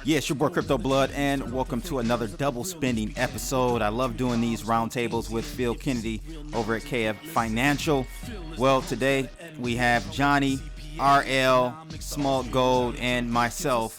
Yeah, it's your boy Crypto Blood, and welcome to another double spending episode. I love doing these roundtables with Phil Kennedy over at KF Financial. Well, today we have Jonny, RL, Smaulgld, and myself,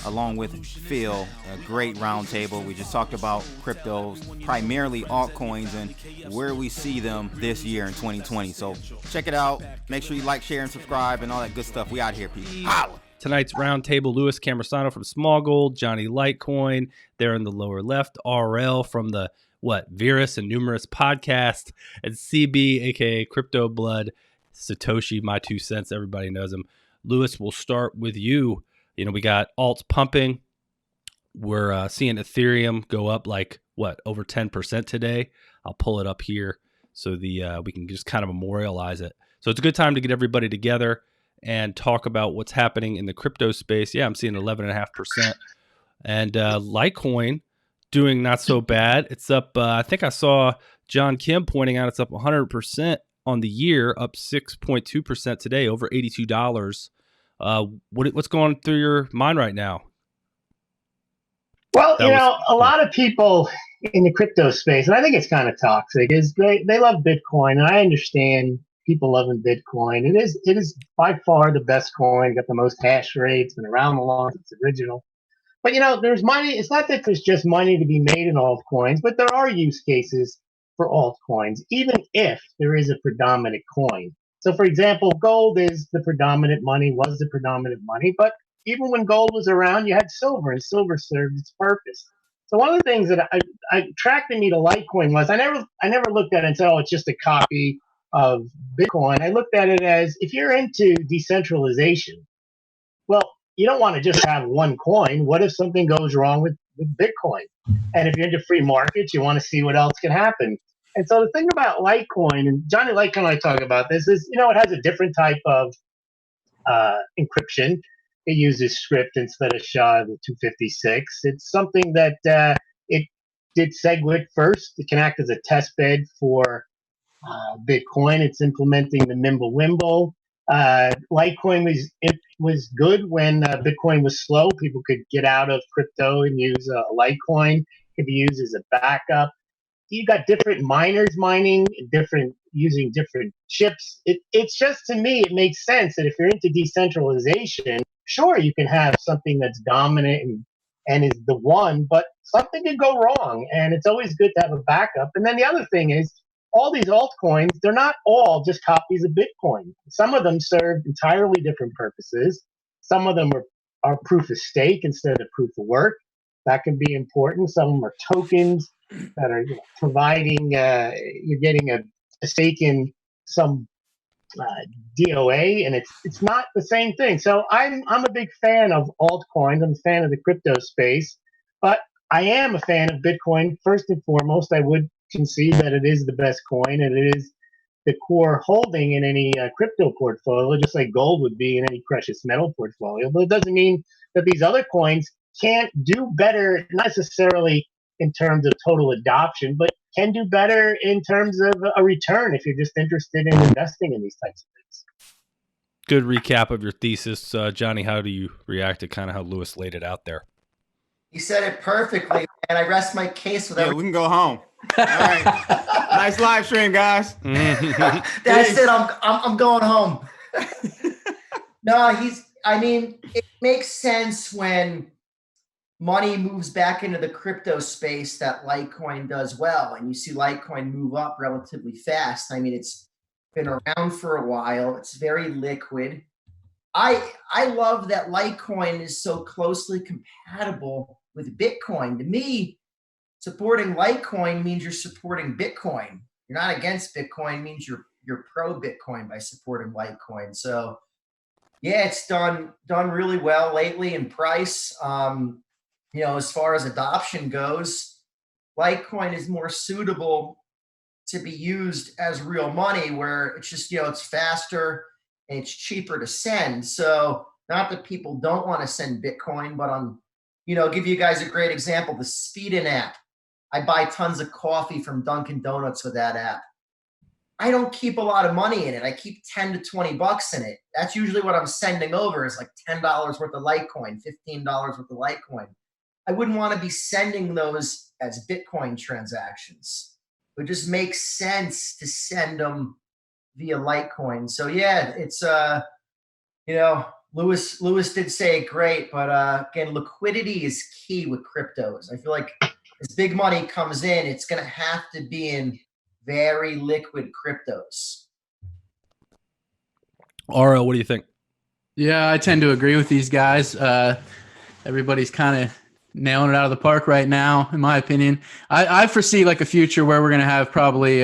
along with Phil. A great roundtable. We just talked about cryptos, primarily altcoins, and where we see them this year in 2020. So check it out. Make sure you like, share, and subscribe, and all that good stuff. We out here, people. Holla! Tonight's roundtable, Louis Camersano from Smaulgld, Jonny Litecoin, there in the lower left, RL from the, Virus and Numerous podcast, and CB, a.k.a. Crypto Blood, Satoshi, my 2 cents, everybody knows him. Louis, we'll start with you. We got alts pumping. We're seeing Ethereum go up over 10% today. I'll pull it up here so we can just kind of memorialize it. So it's a good time to get everybody together and talk about what's happening in the crypto space. Yeah, I'm seeing 11.5%. And Litecoin doing not so bad. It's up, I think I saw John Kim pointing out it's up 100% on the year, up 6.2% today, over $82. What's going through your mind right now? Well, a lot of people in the crypto space, and I think it's kind of toxic, is they love Bitcoin, and I understand people loving Bitcoin. It is by far the best coin, got the most hash rates, been around the longest, it's original. But there's money. It's not that there's just money to be made in altcoins, but there are use cases for altcoins, even if there is a predominant coin. So for example, gold is the predominant money, was the predominant money, but even when gold was around, you had silver, and silver served its purpose. So one of the things that attracted me to Litecoin was I never looked at it and said, oh, it's just a copy of Bitcoin. I looked at it as, if you're into decentralization, well, you don't want to just have one coin. What if something goes wrong with Bitcoin? And if you're into free markets, you want to see what else can happen. And so the thing about Litecoin, and Jonny Litecoin and I talk about this, is, it has a different type of encryption. It uses script instead of SHA-256. It's something that it did SegWit first. It can act as a test bed for Bitcoin. It's implementing the Mimblewimble. Litecoin was good when Bitcoin was slow. People could get out of crypto and use Litecoin. It could be used as a backup. You got different miners mining, using different chips. It's just, to me, it makes sense that if you're into decentralization, sure, you can have something that's dominant and is the one, but something could go wrong, and it's always good to have a backup. And then the other thing is, all these altcoins, they're not all just copies of Bitcoin. Some of them serve entirely different purposes. Some of them are proof of stake instead of proof of work. That can be important. Some of them are tokens that are providing, you're getting a stake in some DOA, and it's not the same thing. So I'm a big fan of altcoins. I'm a fan of the crypto space, but I am a fan of Bitcoin. First and foremost, I would concede that it is the best coin, and it is the core holding in any crypto portfolio, just like gold would be in any precious metal portfolio. But it doesn't mean that these other coins can't do better, not necessarily in terms of total adoption, but can do better in terms of a return if you're just interested in investing in these types of things. Good recap of your thesis. Jonny, how do you react to kind of how Louis laid it out there? He said it perfectly, and I rest my case with we can go home. All right. Nice live stream, guys. That's it. I'm going home. No, it makes sense when money moves back into the crypto space that Litecoin does well, and you see Litecoin move up relatively fast. It's been around for a while. It's very liquid. I love that Litecoin is so closely compatible with Bitcoin. To me, supporting Litecoin means you're supporting Bitcoin. You're not against Bitcoin, means you're pro Bitcoin by supporting Litecoin. So yeah, it's done really well lately in price. As far as adoption goes, Litecoin is more suitable to be used as real money, where it's just, it's faster and it's cheaper to send. So not that people don't want to send Bitcoin, but give you guys a great example, the Speedin app. I buy tons of coffee from Dunkin' Donuts with that app. I don't keep a lot of money in it. I keep 10 to 20 bucks in it. That's usually what I'm sending over is like $10 worth of Litecoin, $15 worth of Litecoin. I wouldn't want to be sending those as Bitcoin transactions. It just makes sense to send them via Litecoin. So yeah, it's Lewis did say it great, but again, liquidity is key with cryptos. I feel like as big money comes in, it's going to have to be in very liquid cryptos. RL, what do you think? Yeah, I tend to agree with these guys. Everybody's kind of nailing it out of the park right now, in my opinion. I foresee like a future where we're going to have probably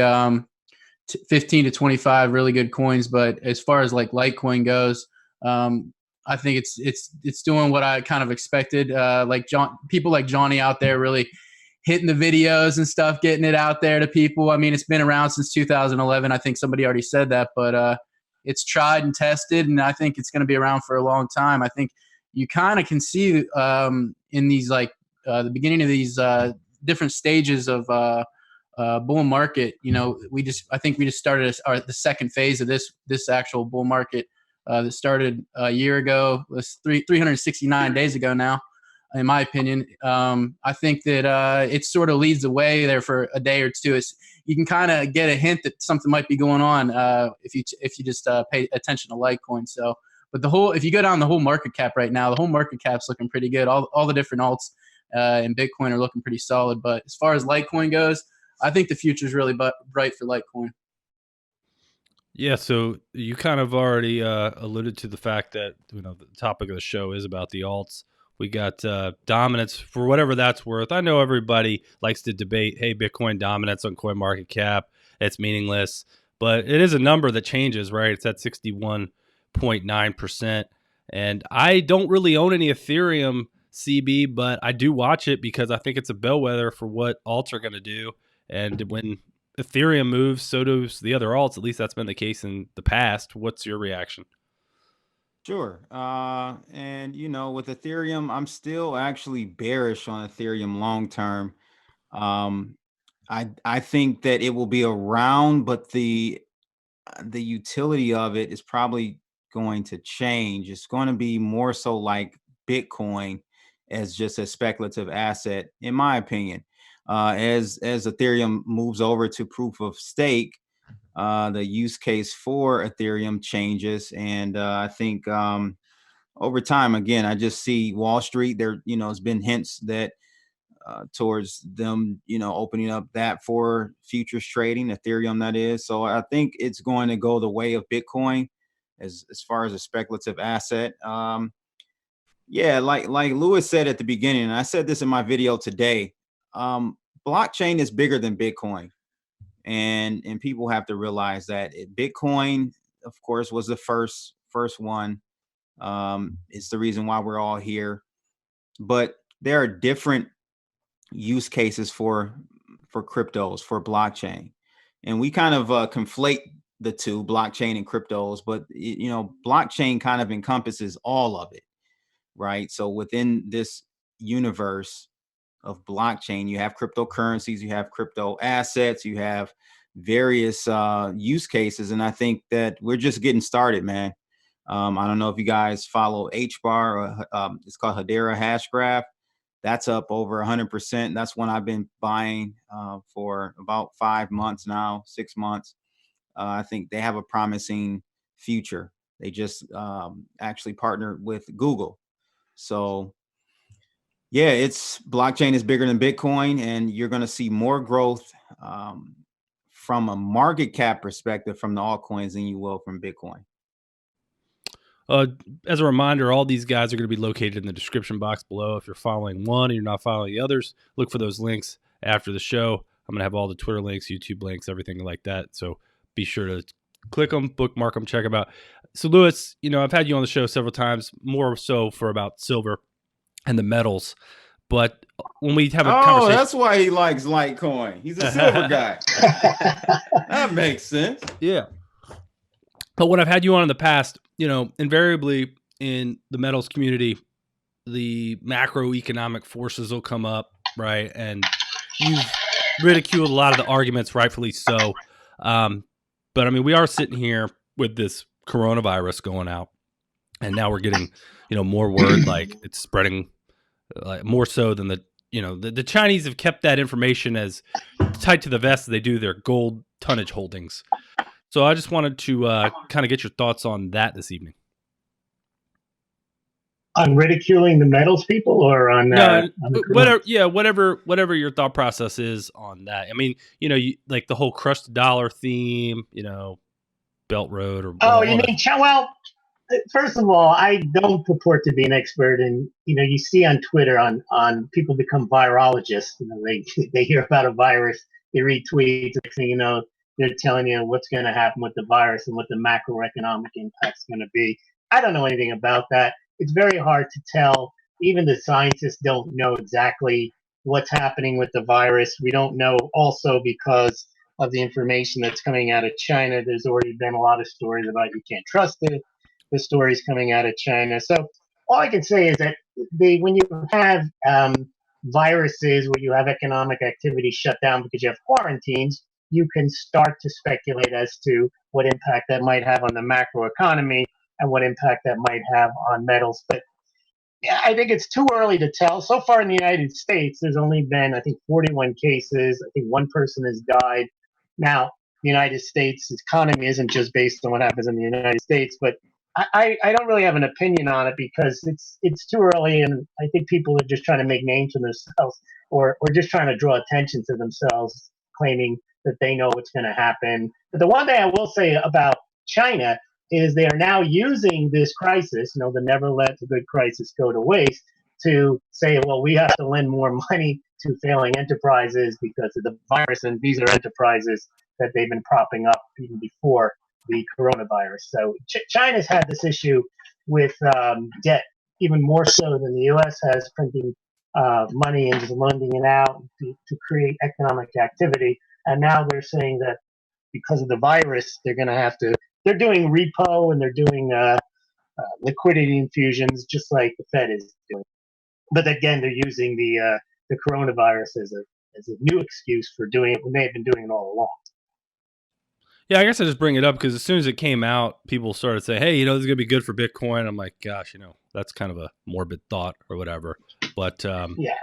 15 to 25 really good coins. But as far as like Litecoin goes, I think it's doing what I kind of expected. People like Johnny out there really hitting the videos and stuff, getting it out there to people. I mean, it's been around since 2011. I think somebody already said that, but it's tried and tested, and I think it's going to be around for a long time. I think you kind of can see in these the beginning of these different stages of bull market. I think we just started the second phase of this actual bull market that started a year ago. It was 369 days ago now, in my opinion. I think that it sort of leads the way there for a day or two. You can kind of get a hint that something might be going on if you just pay attention to Litecoin. So, but if you go down the whole market cap right now, the whole market cap's looking pretty good. All the different alts and Bitcoin are looking pretty solid. But as far as Litecoin goes, I think the future is really bright for Litecoin. Yeah, so you kind of already alluded to the fact that the topic of the show is about the alts. We got dominance for whatever that's worth. I know everybody likes to debate, hey, Bitcoin dominance on CoinMarketCap, it's meaningless, but it is a number that changes, right? It's at 61.9%, and I don't really own any Ethereum, CB, but I do watch it because I think it's a bellwether for what alts are going to do, and when Ethereum moves, so does the other alts. At least that's been the case in the past. What's your reaction? Sure. And with Ethereum, I'm still actually bearish on Ethereum long term. I think that it will be around, but the utility of it is probably going to change. It's going to be more so like Bitcoin as just a speculative asset, in my opinion. As Ethereum moves over to proof of stake, the use case for Ethereum changes, and I think over time, again, I just see Wall Street. It's been hints that towards them, opening up that for futures trading, Ethereum, that is. So I think it's going to go the way of Bitcoin as far as a speculative asset. Yeah, like Lewis said at the beginning, and I said this in my video today. Blockchain is bigger than Bitcoin, and people have to realize that Bitcoin, of course, was the first one. It's the reason why we're all here, but there are different use cases for cryptos, for blockchain, and we kind of conflate the two, blockchain and cryptos, but blockchain kind of encompasses all of it, right? So within this universe of blockchain, you have cryptocurrencies, you have crypto assets, you have various use cases, and I think that we're just getting started, man. I don't know if you guys follow HBAR, or it's called Hedera Hashgraph. That's up over 100%. That's one I've been buying for about 5 months now, 6 months. I think they have a promising future. They just actually partnered with Google. So yeah, blockchain is bigger than Bitcoin, and you're going to see more growth from a market cap perspective from the altcoins than you will from Bitcoin. As a reminder, all these guys are going to be located in the description box below. If you're following one and you're not following the others, look for those links after the show. I'm going to have all the Twitter links, YouTube links, everything like that. So be sure to click them, bookmark them, check them out. So Lewis, I've had you on the show several times, more so for about silver and the metals. But when we have a conversation, that's why he likes Litecoin. He's a silver guy. That makes sense. Yeah. But when I've had you on in the past, invariably in the metals community, the macroeconomic forces will come up, right? And you've ridiculed a lot of the arguments, rightfully so. But I mean, we are sitting here with this coronavirus going out, and now we're getting, more word like it's spreading like more so than the Chinese have kept that information as tight to the vest as they do their gold tonnage holdings. So I just wanted to kind of get your thoughts on that this evening. On ridiculing the metals people, or on whatever your thought process is on that. I mean, you like the whole crushed dollar theme, Belt Road or you mean well, first of all, I don't purport to be an expert, and you see on Twitter on people become virologists. They hear about a virus, they read tweets, next thing you know, they're telling you what's going to happen with the virus and what the macroeconomic impact's going to be. I don't know anything about that. It's very hard to tell. Even the scientists don't know exactly what's happening with the virus. We don't know also because of the information that's coming out of China. There's already been a lot of stories about you can't trust it. The stories coming out of China. So all I can say is that when you have viruses, where you have economic activity shut down because you have quarantines, you can start to speculate as to what impact that might have on the macroeconomy and what impact that might have on metals. But yeah, I think it's too early to tell. So far in the United States, there's only been, I think, 41 cases. I think one person has died. Now, the United States economy isn't just based on what happens in the United States, but I don't really have an opinion on it because it's too early, and I think people are just trying to make names for themselves or just trying to draw attention to themselves, claiming that they know what's going to happen. But the one thing I will say about China is they are now using this crisis, the never let a good crisis go to waste, to say, well, we have to lend more money to failing enterprises because of the virus, and these are enterprises that they've been propping up even before the coronavirus. So China's had this issue with debt even more so than the U.S. has, printing money and just lending it out to create economic activity. And now they're saying that because of the virus, they're doing repo and they're doing liquidity infusions just like the Fed is doing. But again, they're using the coronavirus as a new excuse for doing it when they have been doing it all along. Yeah, I guess I just bring it up because as soon as it came out, people started saying, hey, this is going to be good for Bitcoin. I'm like, gosh, that's kind of a morbid thought or whatever. But yeah,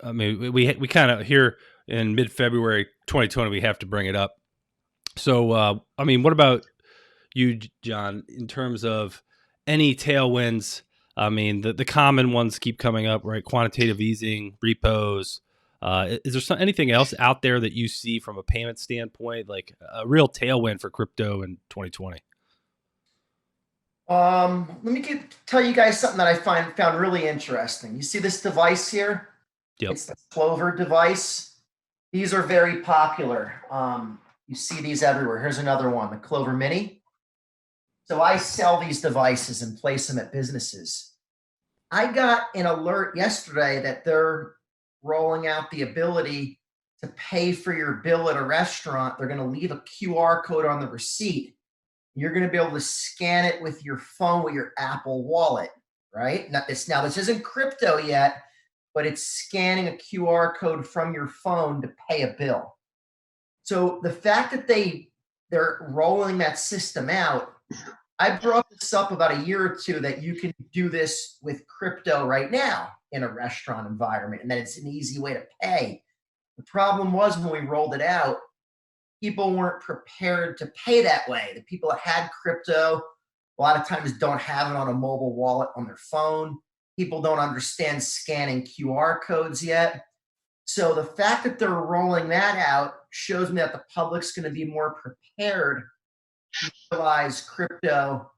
I mean, we kind of here in mid-February 2020, we have to bring it up. So, I mean, what about you, John, in terms of any tailwinds? I mean, the common ones keep coming up, right? Quantitative easing, repos. Is there anything else out there that you see from a payment standpoint, like a real tailwind for crypto in 2020? Let me tell you guys something that I found really interesting. You see this device here? Yep. It's the Clover device. These are very popular. You see these everywhere. Here's another one, the Clover Mini. So I sell these devices and place them at businesses. I got an alert yesterday that they're rolling out the ability to pay for your bill at a restaurant. They're going to leave a QR code on the receipt. You're going to be able to scan it with your phone with your Apple Wallet, right? Now this isn't crypto yet, but it's scanning a QR code from your phone to pay a bill. So the fact that they're rolling that system out, I brought this up about a year or two that you can do this with crypto right now in a restaurant environment, and that it's an easy way to pay. The problem was when we rolled it out, people weren't prepared to pay that way. The people that had crypto a lot of times don't have it on a mobile wallet on their phone. People don't understand scanning QR codes yet. So the fact that they're rolling that out shows me that the public's going to be more prepared to utilize crypto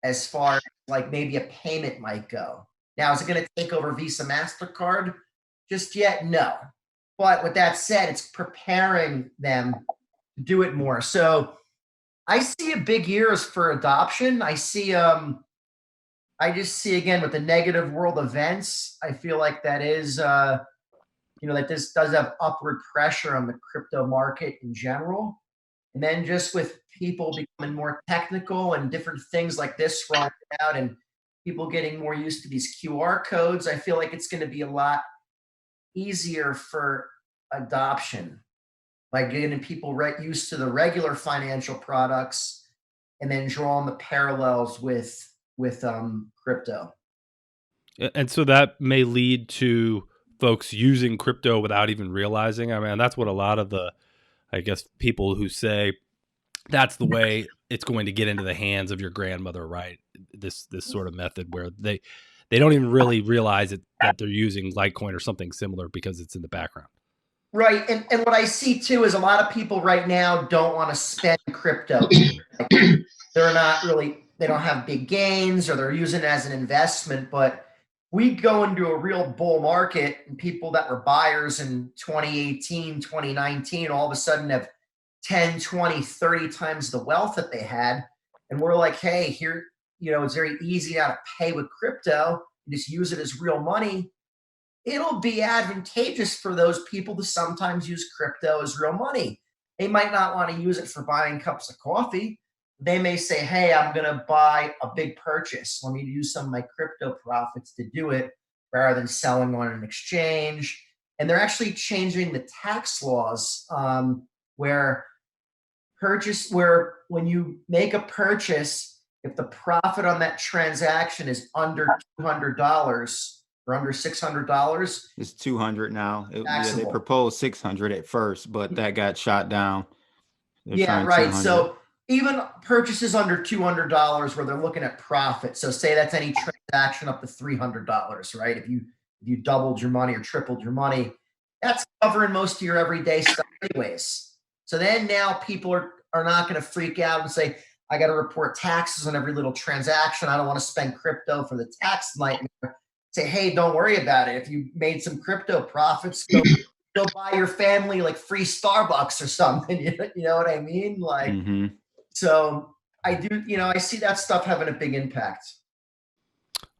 as far as like maybe a payment might go. Now, is it going to take over Visa, MasterCard just yet? No. But with that said, it's preparing them to do it more. So I see a big years for adoption. I just see, again, with the negative world events, I feel like that is, that this does have upward pressure on the crypto market in general. And then just with people becoming more technical and different things like this rolling out and people getting more used to these QR codes, I feel like it's going to be a lot easier for adoption. by getting people used to the regular financial products, and then drawing the parallels with crypto. And so that may lead to folks using crypto without even realizing. I mean, that's what a lot of the, I guess, people who say that's the way it's going to get into the hands of your grandmother, right? This sort of method where they don't even really realize that they're using Litecoin or something similar because it's in the background. Right. And what I see too is a lot of people right now don't want to spend crypto. They're not really, they don't have big gains, or they're using it as an investment. But we go into a real bull market, and people that were buyers in 2018, 2019, all of a sudden have 10, 20, 30 times the wealth that they had. And we're like, hey, here, it's very easy now to pay with crypto. You just use it as real money. It'll be advantageous for those people to sometimes use crypto as real money. They might not want to use it for buying cups of coffee. They may say, hey, I'm going to buy a big purchase. Let me use some of my crypto profits to do it rather than selling on an exchange. And they're actually changing the tax laws where when you make a purchase, if the profit on that transaction is under $200 or under $600, it's 200 now. They taxable. proposed 600 at first, but that got shot down. They're Yeah, trying right. 200. So even purchases under $200 where they're looking at profit. So say that's any transaction up to $300, right? If you doubled your money or tripled your money, that's covering most of your everyday stuff anyways. So then now people are not going to freak out and say, I got to report taxes on every little transaction. I don't want to spend crypto for the tax nightmare. Say, hey, don't worry about it. If you made some crypto profits, go buy your family like free Starbucks or something. You know what I mean? Like, So I do, I see that stuff having a big impact.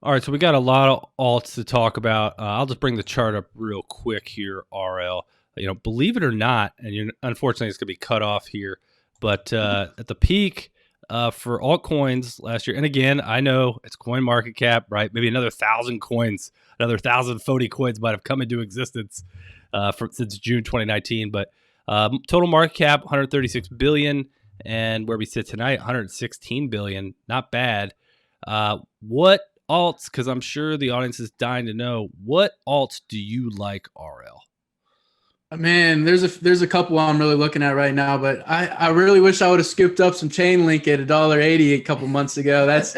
All right, so we got a lot of alts to talk about. I'll just bring the chart up real quick here, RL. Believe it or not, and unfortunately it's going to be cut off here, but at the peak for altcoins last year, and again, I know it's coin market cap, right? Maybe another 1,000 coins, another 1,000 phony coins might have come into existence since June 2019, but total market cap 136 billion, and where we sit tonight, 116 billion. Not bad. What alts, because I'm sure the audience is dying to know, what alts do you like, RL? Man, there's a couple I'm really looking at right now, but I really wish I would have scooped up some Chainlink at $1.80 a couple months ago. That's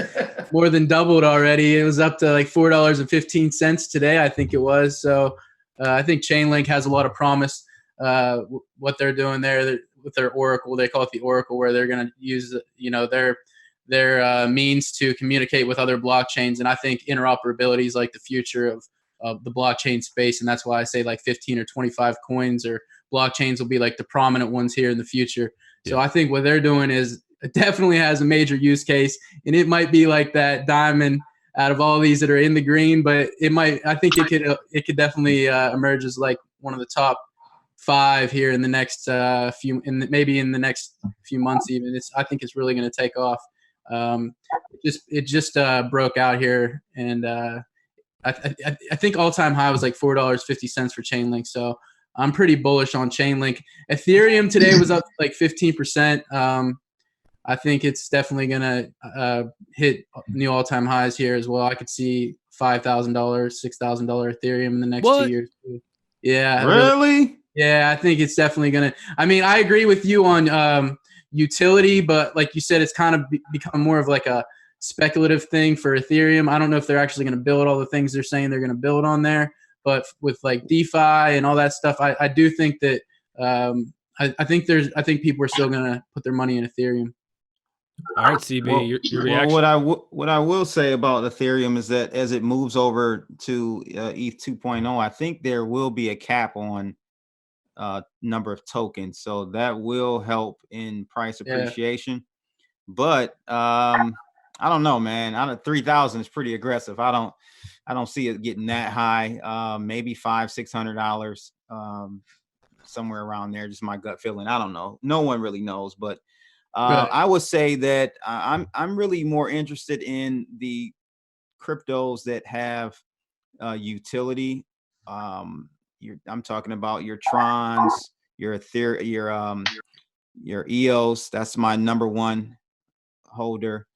more than doubled already. It was up to like $4.15 today, I think it was. So I think Chainlink has a lot of promise. What they're doing there with their Oracle, they call it the Oracle, where they're going to use their means to communicate with other blockchains, and I think interoperability is like the future of the blockchain space, and that's why I say like 15 or 25 coins or blockchains will be like the prominent ones here in the future. Yeah. So I think what they're doing is it definitely has a major use case, and it might be like that diamond out of all these that are in the green, but I think it could definitely emerge as like one of the top 5 here in the next maybe in the next few months even. I think it's really going to take off. It just broke out here, and I think all-time high was like $4.50 for Chainlink. So I'm pretty bullish on Chainlink. Ethereum today was up like 15%. I think it's definitely gonna hit new all-time highs here as well. I could see $5,000, $6,000 Ethereum in the next 2 years. Yeah. Really? Yeah, I think it's definitely gonna. I mean, I agree with you on utility, but like you said, it's kind of become more of like a speculative thing for Ethereum. I don't know if they're actually going to build all the things they're saying they're going to build on there, but with like DeFi and all that stuff, I do think that I think people are still going to put their money in Ethereum. All right, CB, well, your reaction. What I will say about Ethereum is that as it moves over to ETH 2.0, I think there will be a cap on number of tokens, so that will help in price appreciation. Yeah. But I don't know, man. 3,000 is pretty aggressive. I don't see it getting that high. Maybe $500-$600, somewhere around there. Just my gut feeling. I don't know. No one really knows, but right. I would say that I'm really more interested in the cryptos that have utility. I'm talking about your Trons, your your EOS. That's my number one holder.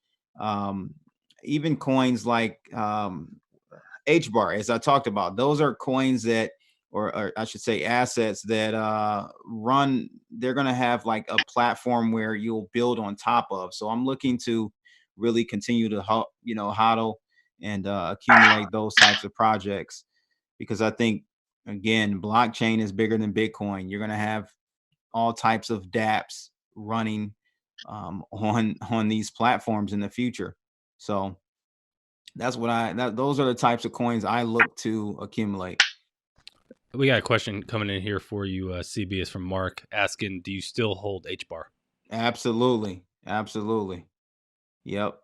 Even coins like HBAR, as I talked about, those are coins that, or I should say assets that run, they're going to have like a platform where you'll build on top of. So I'm looking to really continue to hodl and accumulate those types of projects, because I think, again, blockchain is bigger than Bitcoin. You're going to have all types of dApps running on these platforms in the future. So that's what those are the types of coins I look to accumulate. We got a question coming in here for you, CB. Is from Mark asking, do you still hold HBAR? Absolutely. Yep.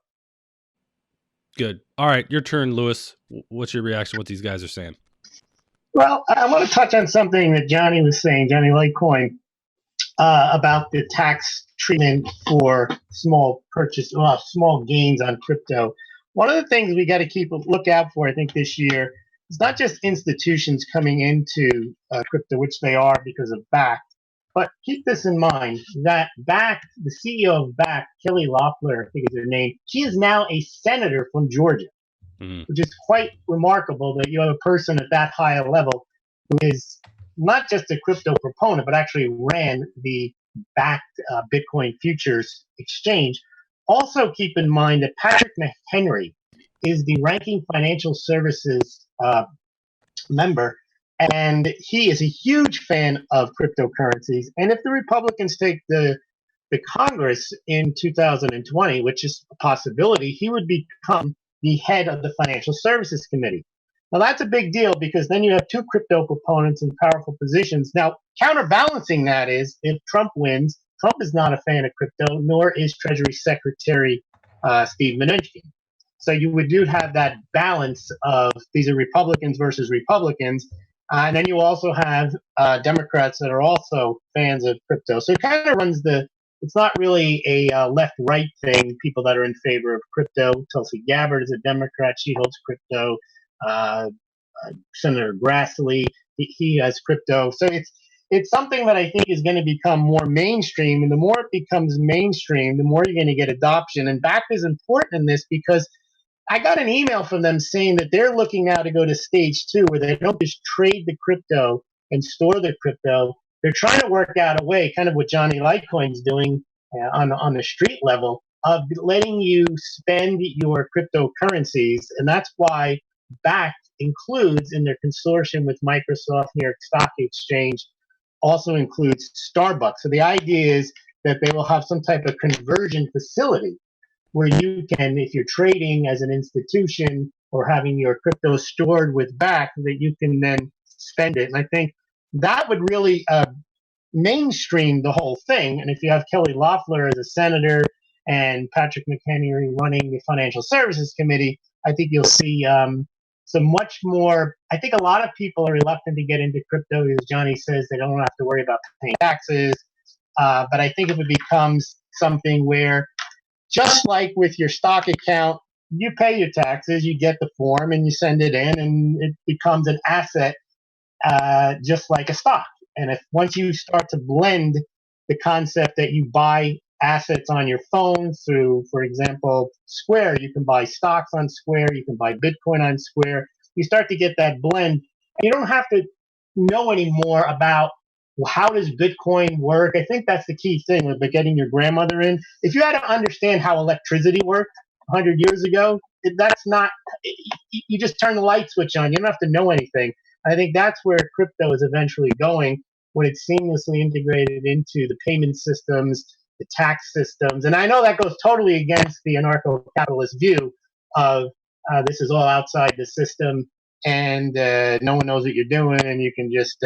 Good. All right, your turn, Lewis. What's your reaction to what these guys are saying? Well, I want to touch on something that Jonny was saying, Jonny Litecoin, about the tax treatment for small gains on crypto. One of the things we got to look out for, I think, this year is not just institutions coming into crypto, which they are because of Bakkt, but keep this in mind that Bakkt, the CEO of Bakkt, Kelly Loeffler, I think is her name, she is now a senator from Georgia, which is quite remarkable that you have a person at that high a level who is not just a crypto proponent, but actually ran the Bakkt Bitcoin futures exchange. Also keep in mind that Patrick McHenry is the ranking financial services member, and he is a huge fan of cryptocurrencies. And if the Republicans take the Congress in 2020, which is a possibility, he would become the head of the Financial Services Committee. Now, that's a big deal, because then you have two crypto proponents in powerful positions. Now, counterbalancing that is, if Trump wins, Trump is not a fan of crypto, nor is Treasury Secretary Steve Mnuchin. So you do have that balance of these are Republicans versus Republicans. And then you also have Democrats that are also fans of crypto. So it kind of runs it's not really a left-right thing, people that are in favor of crypto. Tulsi Gabbard is a Democrat. She holds crypto. Senator Grassley, he has crypto. So it's something that I think is going to become more mainstream. And the more it becomes mainstream, the more you're going to get adoption. And Bakkt is important in this, because I got an email from them saying that they're looking now to go to stage 2, where they don't just trade the crypto and store the crypto. They're trying to work out a way, kind of what Jonny Litecoin's doing on the street level, of letting you spend your cryptocurrencies. And that's why Bakkt includes, in their consortium with Microsoft, New York Stock Exchange, also includes Starbucks. So the idea is that they will have some type of conversion facility where you can, if you're trading as an institution or having your crypto stored with Bakkt, that you can then spend it. And I think that would really mainstream the whole thing. And if you have Kelly Loeffler as a senator and Patrick McHenry running the Financial Services Committee, I think you'll see some much more. I think a lot of people are reluctant to get into crypto, as Jonny says, they don't have to worry about paying taxes. But I think if it becomes something where, just like with your stock account, you pay your taxes, you get the form, and you send it in, and it becomes an asset, just like a stock. And once you start to blend the concept that you buy assets on your phone through, for example, Square, you can buy stocks on Square, you can buy Bitcoin on Square. You start to get that blend. You don't have to know anymore about, well, how does Bitcoin work? I think that's the key thing with getting your grandmother in. If you had to understand how electricity worked 100 years ago, that's not, you just turn the light switch on. You don't have to know anything. I think that's where crypto is eventually going, when it's seamlessly integrated into the payment systems, the tax systems. And I know that goes totally against the anarcho-capitalist view of this is all outside the system, and no one knows what you're doing, and you can just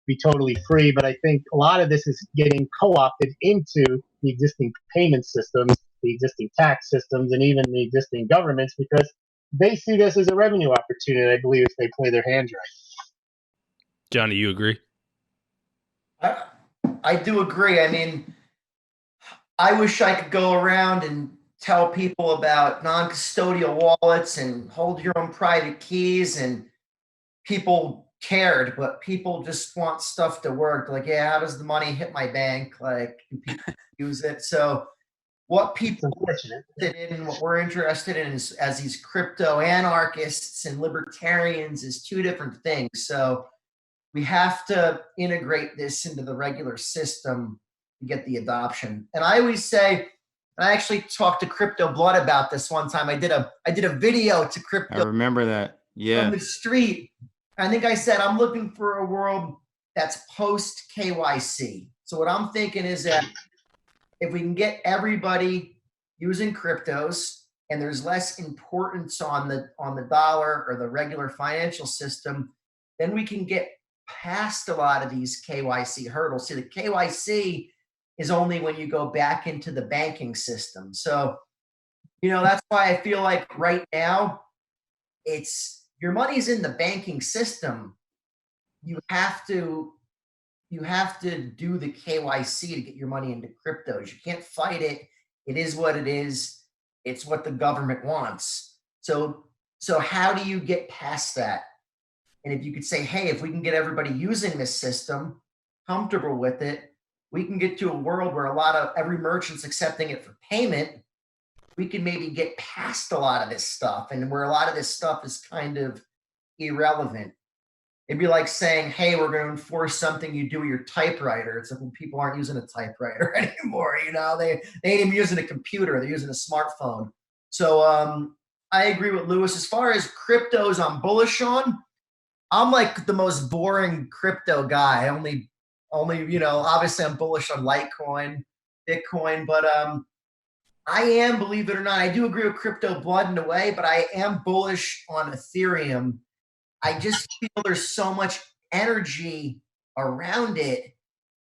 be totally free. But I think a lot of this is getting co-opted into the existing payment systems, the existing tax systems, and even the existing governments, because they see this as a revenue opportunity, I believe, if they play their hands right. Jonny, you agree? I do agree. I mean, I wish I could go around and tell people about non-custodial wallets and hold your own private keys, and people cared, but people just want stuff to work. Like, yeah, how does the money hit my bank? Like, do people use it? So what people are interested in, what we're interested in is, as these crypto anarchists and libertarians, is two different things. So we have to integrate this into the regular system to get the adoption. And I always say, and I actually talked to Crypto Blood about this one time. I did a video to Crypto. I remember that. Yeah. From the street. I think I said I'm looking for a world that's post KYC. So what I'm thinking is that if we can get everybody using cryptos and there's less importance on the dollar or the regular financial system, then we can get past a lot of these KYC hurdles. See, the KYC is only when you go back into the banking system. So, that's why I feel like right now it's your money's in the banking system. You have to do the KYC to get your money into cryptos. You can't fight it. It is what it is. It's what the government wants. So how do you get past that? And if you could say, hey, if we can get everybody using this system, comfortable with it, we can get to a world where every merchant's accepting it for payment. We can maybe get past a lot of this stuff, and where a lot of this stuff is kind of irrelevant. It'd be like saying, hey, we're going to enforce something you do with your typewriter. It's like, well, people aren't using a typewriter anymore. They ain't even using a computer. They're using a smartphone. So I agree with Lewis. As far as cryptos I'm bullish on, I'm like the most boring crypto guy. Only, obviously I'm bullish on Litecoin, Bitcoin, but I am, believe it or not, I do agree with Crypto Blood in a way, but I am bullish on Ethereum. I just feel there's so much energy around it.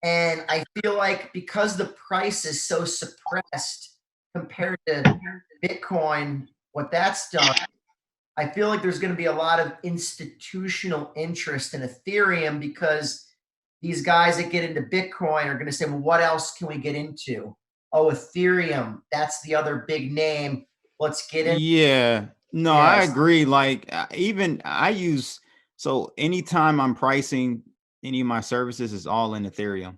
And I feel like because the price is so suppressed compared to Bitcoin, what that's done, I feel like there's going to be a lot of institutional interest in Ethereum because these guys that get into Bitcoin are going to say, well, what else can we get into? Oh, Ethereum, that's the other big name. Let's get in. Yeah. No, I agree. Like so anytime I'm pricing any of my services is all in Ethereum.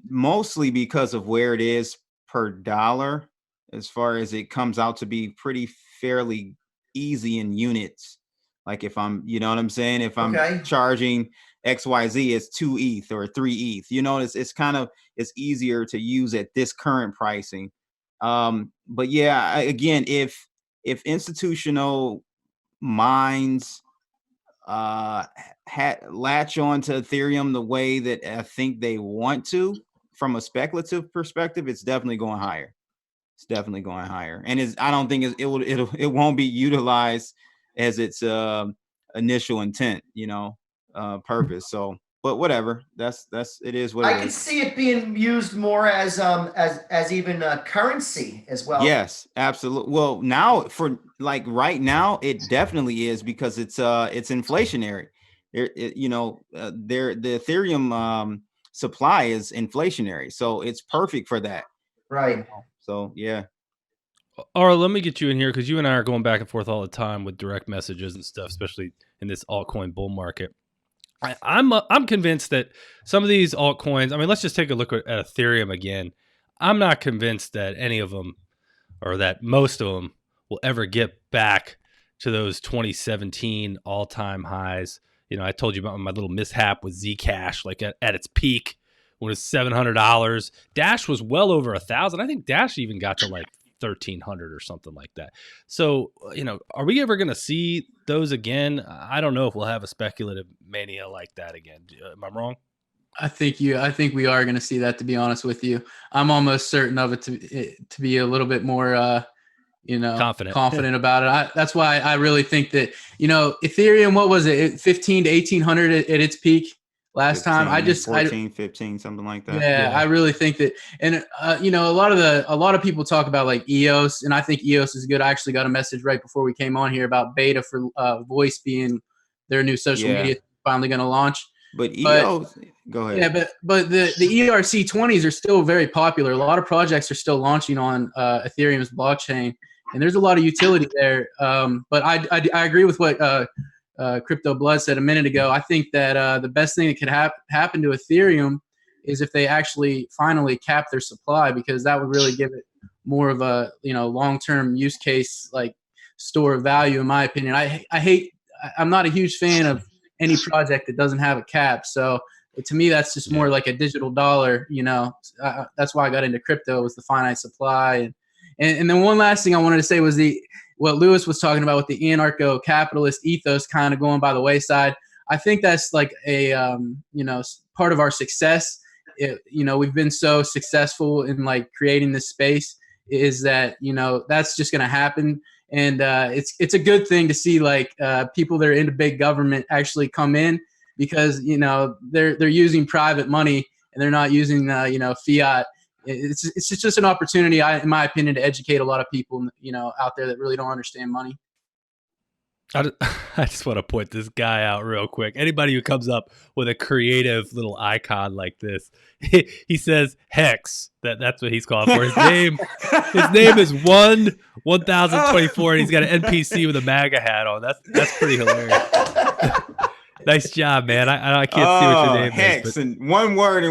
Mostly because of where it is per dollar, as far as it comes out to be pretty fairly easy in units. Like if I'm, you know what I'm saying? If I'm charging XYZ, it's 2 ETH or 3 ETH, it's easier to use at this current pricing. But yeah, again, if institutional minds latch on to Ethereum the way that I think they want to, from a speculative perspective, it's definitely going higher. It's definitely going higher, and I don't think it won't be utilized as its initial intent, purpose. So, but whatever, that's it is what it is. I could see it being used more as even a currency as well. Yes, absolutely. Well, now right now, it definitely is because it's inflationary. The Ethereum supply is inflationary, so it's perfect for that. Right. So yeah. Ara, let me get you in here because you and I are going back and forth all the time with direct messages and stuff, especially in this altcoin bull market. I'm convinced that some of these altcoins, I mean, let's just take a look at Ethereum again. I'm not convinced that any of them, or that most of them, will ever get back to those 2017 all-time highs. I told you about my little mishap with Zcash, like at its peak when it was $700. Dash was well over 1,000. I think Dash even got to like 1,300 or something like that. So, are we ever going to see those again? I don't know if we'll have a speculative mania like that again. Am I wrong? I think we are going to see that, to be honest with you. I'm almost certain of it to be a little bit more, confident about it. That's why I really think that, Ethereum, what was it? 15 to 1,800 at its peak last 15, time. 15, something like that. Yeah, I really think that, and a lot of people talk about like EOS, and I think EOS is good. I actually got a message right before we came on here about beta for voice being their new social media finally going to launch. But EOS, go ahead. Yeah, but the ERC20s are still very popular. A lot of projects are still launching on Ethereum's blockchain, and there's a lot of utility there. But I agree with what Crypto Blood said a minute ago, I think that the best thing that could happen to Ethereum is if they actually finally cap their supply, because that would really give it more of a long-term use case, like store of value, in my opinion. I'm not a huge fan of any project that doesn't have a cap. So to me, that's just more like a digital dollar. That's why I got into crypto, was the finite supply. And then one last thing I wanted to say was what Lewis was talking about with the anarcho-capitalist ethos kind of going by the wayside. I think that's like a part of our success. We've been so successful in like creating this space, is that that's just going to happen. And it's a good thing to see like people that are into big government actually come in, because they're using private money and they're not using fiat. It's just an opportunity, in my opinion, to educate a lot of people out there that really don't understand money. I just want to point this guy out real quick. Anybody who comes up with a creative little icon like this, he says Hex. That's what he's called for. His name is 1024, and he's got an NPC with a MAGA hat on. That's pretty hilarious. Nice job, man. I can't see what your name Hex, is. But and one word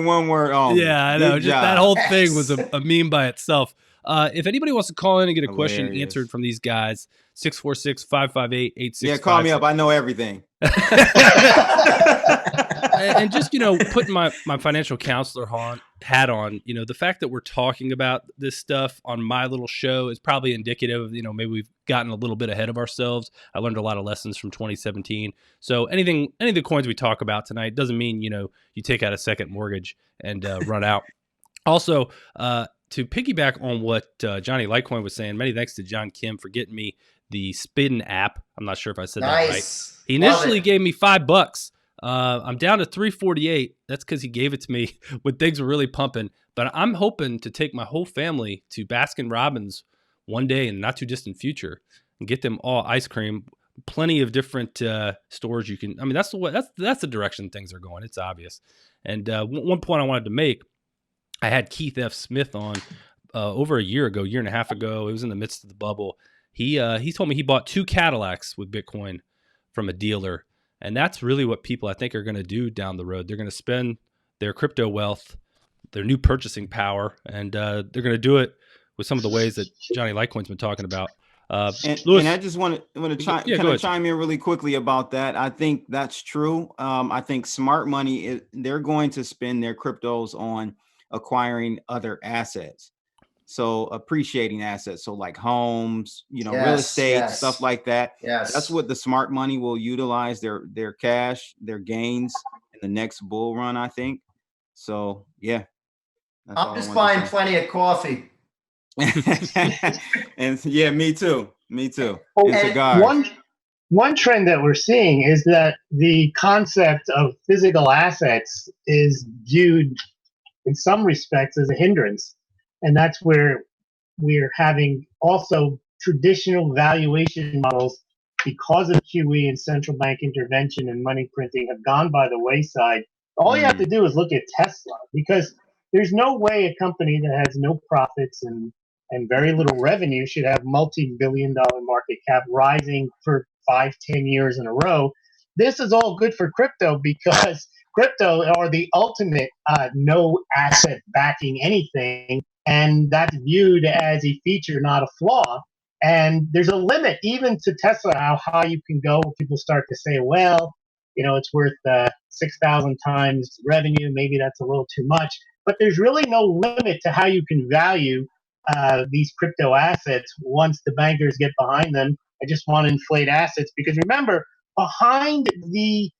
only. Yeah, I know. Good Just job. that whole thing was a meme by itself. If anybody wants to call in and get a question Hilarious. answered from these guys, 646-558-8657. Yeah, call me up. I know everything. And just, putting my financial counselor hat on, the fact that we're talking about this stuff on my little show is probably indicative of, maybe we've gotten a little bit ahead of ourselves. I learned a lot of lessons from 2017. So any of the coins we talk about tonight doesn't mean, you take out a second mortgage and run out. Also, to piggyback on what Jonny Litecoin was saying, many thanks to John Kim for getting me the Spin app. I'm not sure if I said that right. He initially gave me $5. I'm down to 348. That's because he gave it to me when things were really pumping. But I'm hoping to take my whole family to Baskin Robbins one day in the not too distant future and get them all ice cream. Plenty of different stores you can. I mean, that's the direction things are going. It's obvious. And one point I wanted to make. I had Keith F. Smith on over a year and a half ago. It was in the midst of the bubble. He told me he bought 2 Cadillacs with Bitcoin from a dealer. And that's really what people, I think, are going to do down the road. They're going to spend their crypto wealth, their new purchasing power, and they're going to do it with some of the ways that Jonny Litecoin's been talking about. Lewis, and I just want to chime in really quickly about that. I think that's true. I think smart money, they're going to spend their cryptos on acquiring other assets, so appreciating assets, so like homes, real estate, stuff like that. That's what the smart money will utilize their cash, their gains in the next bull run, I think. So I'm just buying plenty of coffee. And me too and cigars. One trend that we're seeing is that the concept of physical assets is viewed in some respects as a hindrance. And that's where we're having also traditional valuation models, because of QE and central bank intervention and money printing, have gone by the wayside. All you have to do is look at Tesla, because there's no way a company that has no profits and very little revenue should have multi-billion-dollar market cap rising for 5-10 years in a row. This is all good for crypto, because crypto are the ultimate no asset backing anything, and that's viewed as a feature, not a flaw. And there's a limit even to Tesla, how high you can go. People start to say, well, it's worth 6,000 times revenue. Maybe that's a little too much. But there's really no limit to how you can value these crypto assets once the bankers get behind them. I just want to inflate assets, because remember, behind the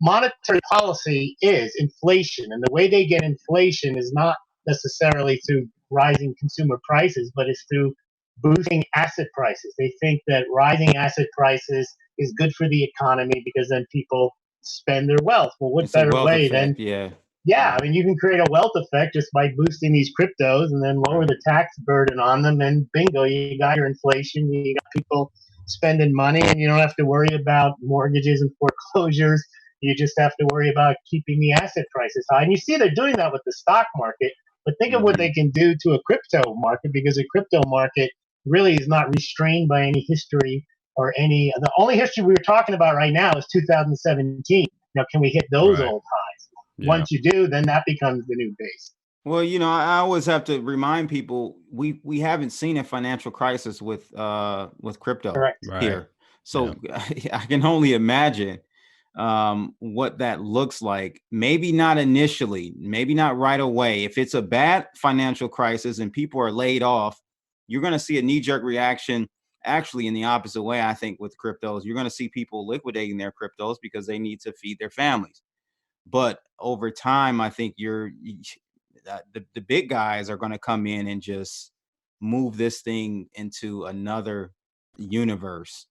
monetary policy is inflation, and the way they get inflation is not necessarily through rising consumer prices, but it's through boosting asset prices. They think that rising asset prices is good for the economy, because then people spend their wealth. Well, what better way than I mean, you can create a wealth effect just by boosting these cryptos and then lower the tax burden on them, and bingo, you got your inflation, you got people spending money, and you don't have to worry about mortgages and foreclosures. You just have to worry about keeping the asset prices high. And you see they're doing that with the stock market, but think of what they can do to a crypto market, because a crypto market really is not restrained by any history or any. The only history we were talking about right now is 2017. Now, can we hit those Right. old highs? Yeah. Once you do, then that becomes the new base. Well, I always have to remind people we haven't seen a financial crisis with crypto Correct. Right. here. So I can only imagine what that looks like. Maybe not initially, maybe not right away. If it's a bad financial crisis and people are laid off, you're going to see a knee-jerk reaction. Actually, in the opposite way, I think with cryptos, you're going to see people liquidating their cryptos because they need to feed their families. But over time, I think the big guys are going to come in and just move this thing into another universe.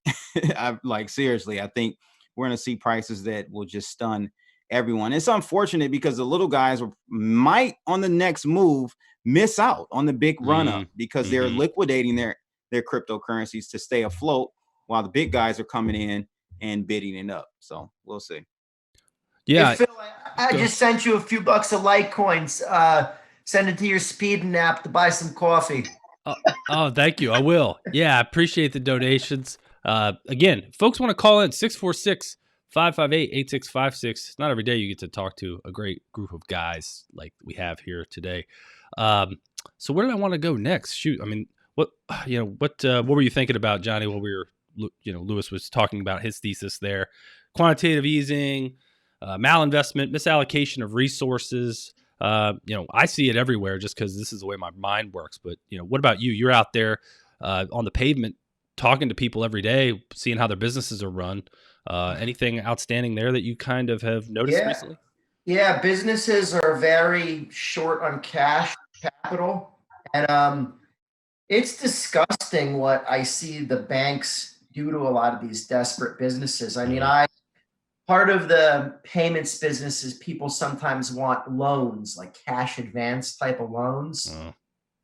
Seriously, I think we're going to see prices that will just stun everyone. It's unfortunate because the little guys might on the next move miss out on the big run up because they're liquidating their cryptocurrencies to stay afloat while the big guys are coming in and bidding it up. So we'll see. Yeah. Hey, Phil, I just sent you a few bucks of Litecoins. Send it to your speeding app to buy some coffee. Oh, thank you. I will. Yeah, I appreciate the donations. Again, folks want to call in 646-558-8656. It's not every day you get to talk to a great group of guys like we have here today. So where did I want to go next? Shoot, I mean, what were you thinking about, Johnny, while we were, Lewis was talking about his thesis there? Quantitative easing, malinvestment, misallocation of resources. I see it everywhere just because this is the way my mind works. But, what about you? You're out there on the pavement talking to people every day, seeing how their businesses are run. Anything outstanding there that you kind of have noticed recently? Yeah, businesses are very short on cash capital. And it's disgusting what I see the banks do to a lot of these desperate businesses. I mean, part of the payments business is people sometimes want loans, like cash advance type of loans.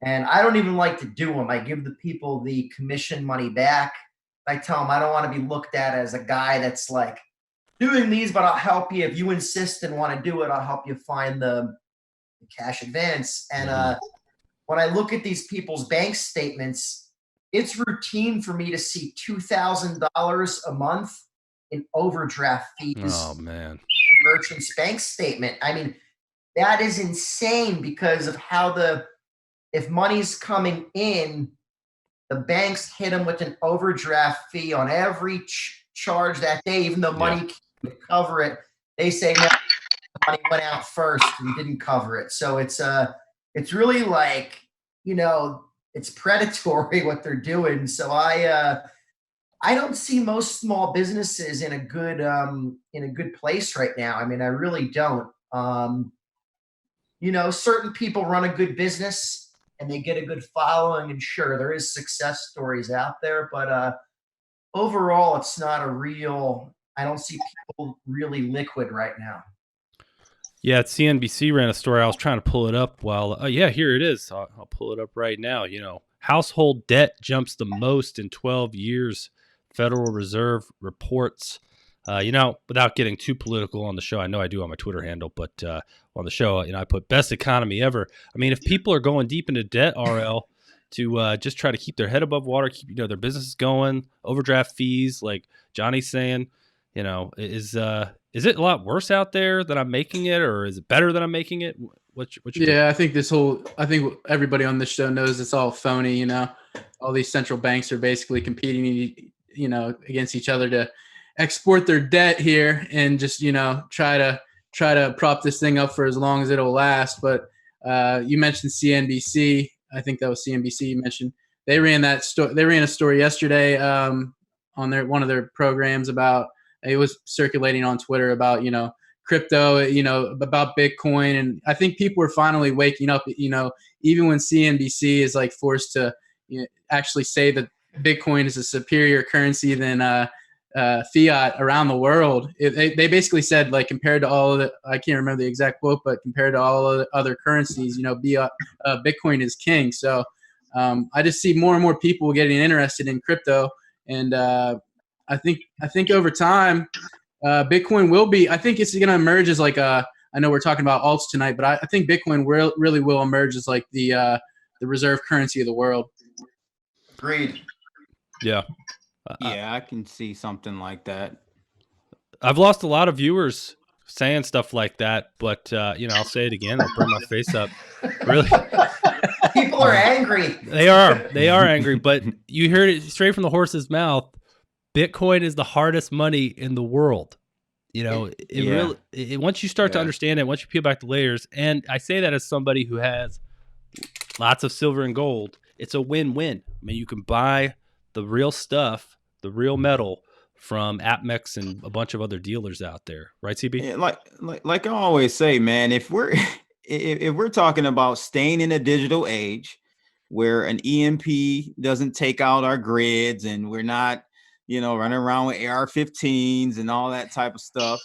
And I don't even like to do them. I give the people the commission money back. I tell them I don't want to be looked at as a guy that's like doing these, but I'll help you. If you insist and want to do it, I'll help you find the cash advance. And when I look at these people's bank statements, it's routine for me to see $2,000 a month in overdraft fees. Oh, man. Merchant's bank statement. I mean, that is insane because of how if money's coming in, the banks hit them with an overdraft fee on every charge that day, even though money can cover it. They say no, money went out first and didn't cover it. So it's really like, it's predatory what they're doing. So I don't see most small businesses in a good place right now. I mean, I really don't. Certain people run a good business and they get a good following, and sure, there is success stories out there, but overall, it's not I don't see people really liquid right now. Yeah, CNBC ran a story. I was trying to pull it up here it is. I'll pull it up right now. Household debt jumps the most in 12 years. Federal Reserve reports. Without getting too political on the show, I know I do on my Twitter handle, but on the show, I put best economy ever. I mean, if people are going deep into debt, RL, to just try to keep their head above water, keep their businesses going, overdraft fees, like Johnny's saying, is it a lot worse out there than I'm making it, or is it better than I'm making it? What's I think everybody on this show knows it's all phony. All these central banks are basically competing, against each other to export their debt here and just, try to prop this thing up for as long as it'll last. But you mentioned CNBC. I think that was CNBC you mentioned. They ran a story yesterday on one of their programs about, it was circulating on Twitter about, crypto, about Bitcoin. And I think people are finally waking up, even when CNBC is like forced to actually say that Bitcoin is a superior currency than fiat around the world. They basically said, like, compared to all of the, I can't remember the exact quote, but compared to all of the other currencies, Bitcoin is king. So I just see more and more people getting interested in crypto. And I think over time, Bitcoin will be, I think it's going to emerge as like I know we're talking about alts tonight, but I think Bitcoin really will emerge as like the reserve currency of the world. Agreed. Yeah. Yeah, I can see something like that. I've lost a lot of viewers saying stuff like that, but I'll say it again. I'll burn my face up. Really, People are angry. They are angry, but you heard it straight from the horse's mouth. Bitcoin is the hardest money in the world. Once you start to understand it, once you peel back the layers, and I say that as somebody who has lots of silver and gold, it's a win-win. I mean, you can buy the real stuff, the real metal from AppMex and a bunch of other dealers out there, right, CB? Yeah, like I always say, man, if we're talking about staying in a digital age where an EMP doesn't take out our grids and we're not, running around with AR-15s and all that type of stuff,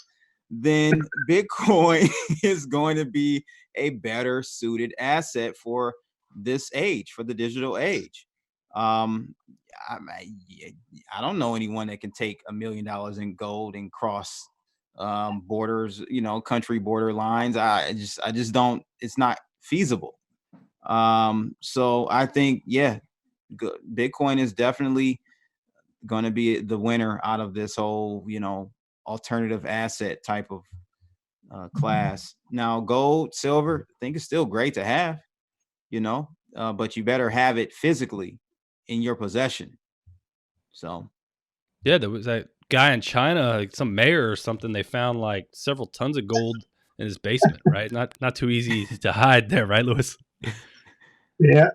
then Bitcoin is going to be a better suited asset for this age, for the digital age. I don't know anyone that can take $1 million in gold and cross borders, country border lines. I just don't. It's not feasible. So I think, Bitcoin is definitely going to be the winner out of this whole, alternative asset type of class. Now, gold, silver, I think it's still great to have, but you better have it physically in your possession. So, yeah, there was that guy in China, like some mayor or something. They found like several tons of gold in his basement, right? Not too easy to hide there, right, Lewis? Yeah.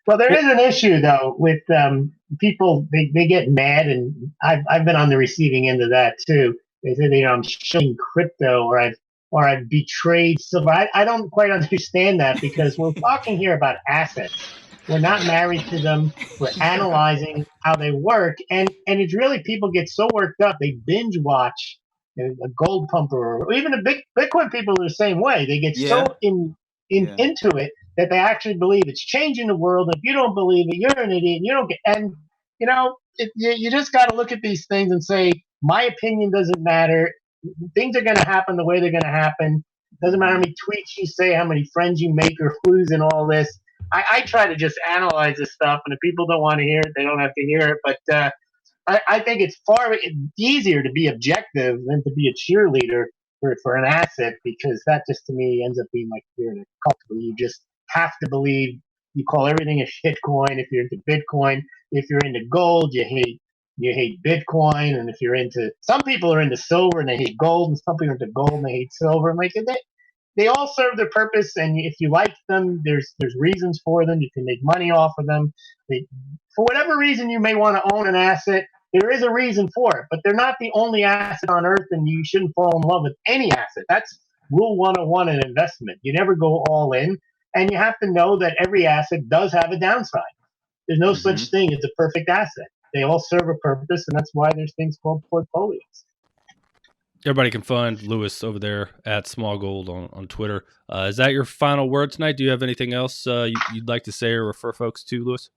Well, there is an issue though with people. They get mad, and I've been on the receiving end of that too. They say, I'm shilling crypto, or I've betrayed silver. I don't quite understand that, because we're talking here about assets. We're not married to them. We're analyzing how they work, and it's really, people get so worked up, they binge watch a gold pumper, or even the Bitcoin people are the same way. They get so into it that they actually believe it's changing the world. If you don't believe it, you're an idiot. You don't get, and you just got to look at these things and say, my opinion doesn't matter. Things are going to happen the way they're going to happen. Doesn't matter how many tweets you say, how many friends you make, or who's in all this. I try to just analyze this stuff, and if people don't want to hear it, they don't have to hear it. But I think it's far easier to be objective than to be a cheerleader for an asset, because that just, to me, ends up being like you're in a cult where you just have to believe. You call everything a shitcoin if you're into Bitcoin. If you're into gold, you hate Bitcoin. And if you're into, some people are into silver and they hate gold, and some people are into gold and they hate silver. And like they all serve their purpose, and if you like them, there's reasons for them. You can make money off of them. For whatever reason you may want to own an asset, there is a reason for it, but they're not the only asset on earth, and you shouldn't fall in love with any asset. That's rule 101 in investment. You never go all in, and you have to know that every asset does have a downside. There's no such thing as a perfect asset. They all serve a purpose, and that's why there's things called portfolios. Everybody can find Lewis over there at Smaulgld on Twitter. Is that your final word tonight? Do you have anything else you'd like to say or refer folks to, Lewis?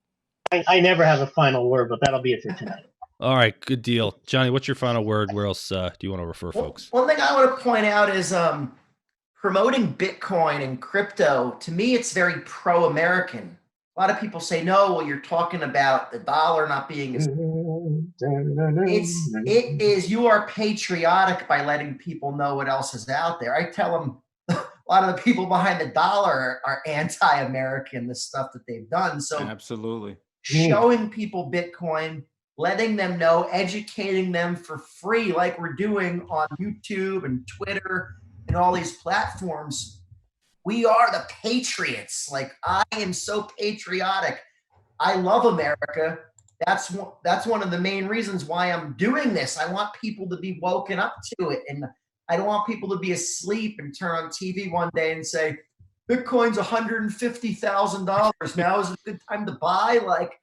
I never have a final word, but that'll be it for tonight. All right, good deal. Johnny, what's your final word? Where else do you want to refer folks? One thing I want to point out is promoting Bitcoin and crypto. To me, it's very pro-American. A lot of people say, no, well, you're talking about the dollar not being as... It is, you are patriotic by letting people know what else is out there. I tell them a lot of the people behind the dollar are anti-American, the stuff that they've done. So absolutely showing people Bitcoin, letting them know, educating them for free, like we're doing on YouTube and Twitter and all these platforms. We are the patriots. Like, I am so patriotic. I love America. That's one of the main reasons why I'm doing this. I want people to be woken up to it. And I don't want people to be asleep and turn on TV one day and say, Bitcoin's $150,000. Now is a good time to buy. Like,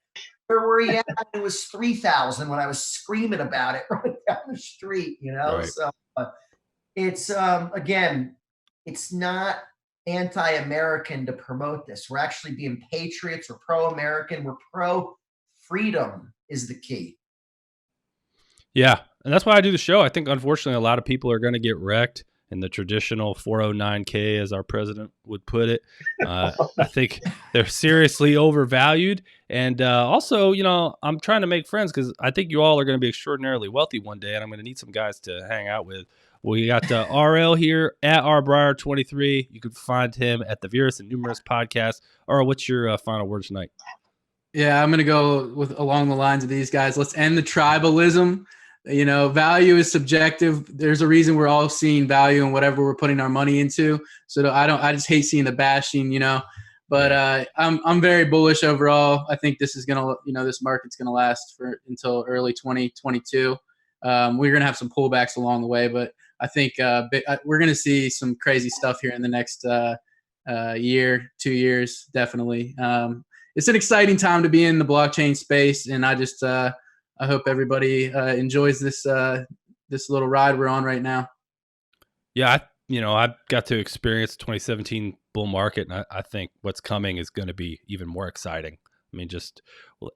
where were you at? It was 3,000 when I was screaming about it right down the street, Right. So it's, again, it's not anti-American to promote this. We're actually being patriots. We're pro-American. We're pro-freedom is the key. Yeah, and that's why I do the show. I think, unfortunately, a lot of people are going to get wrecked in the traditional 409k, as our president would put it. I think they're seriously overvalued. And also, you know, I'm trying to make friends because I think you all are going to be extraordinarily wealthy one day, and I'm going to need some guys to hang out with. We got RL here at rbriar23. You can find him at the Virus and Numerous podcast. RL, what's your final word tonight? Yeah, I'm going to go with along the lines of these guys. Let's end the tribalism. You know, value is subjective. There's a reason we're all seeing value in whatever we're putting our money into. So I just hate seeing the bashing, you know, but I'm very bullish overall. I think this is going to, you know, this market's going to last until early 2022. We're going to have some pullbacks along the way, but I think we're going to see some crazy stuff here in the next year, 2 years, definitely. It's an exciting time to be in the blockchain space, and I hope everybody enjoys this little ride we're on right now. Yeah, I got to experience 2017 bull market, and I think what's coming is going to be even more exciting. I mean, just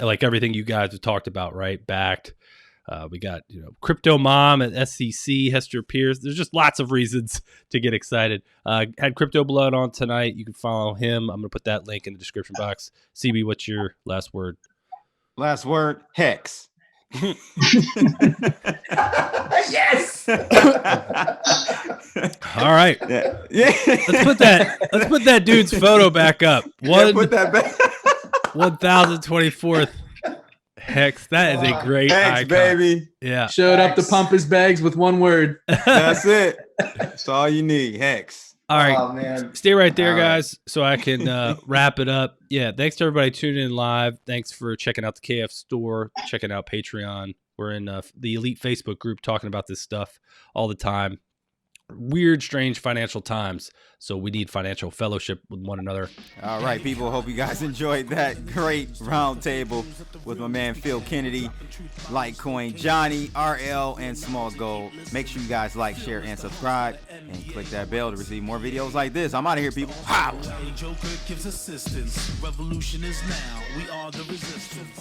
like everything you guys have talked about, right? Backed. We got, you know, Crypto Mom at SEC, Hester Pierce. There's just lots of reasons to get excited. Had Crypto Blood on tonight. You can follow him. I'm going to put that link in the description box. CB, what's your last word? Last word, hex. Yes. All right. Yeah. Let's put that dude's photo back up. Put that back. 1024th hex. That is a great hex, icon. baby. Yeah. Showed up to pump his bags with one word. That's it. That's all you need. Hex. All right. Oh, man. Stay right there, All right. guys, so I can wrap it up. Yeah. Thanks to everybody tuning in live. Thanks for checking out the KF store, checking out Patreon. We're in the elite Facebook group talking about this stuff all the time. Weird, strange financial times. So we need financial fellowship with one another. All right, people. Hope you guys enjoyed that great roundtable with my man Phil Kennedy, Litecoin, Jonny, RL, and Smaulgld. Make sure you guys like, share, and subscribe, and click that bell to receive more videos like this. I'm out of here, people. Pow! Joker gives assistance. Revolution is now. We are the resistance.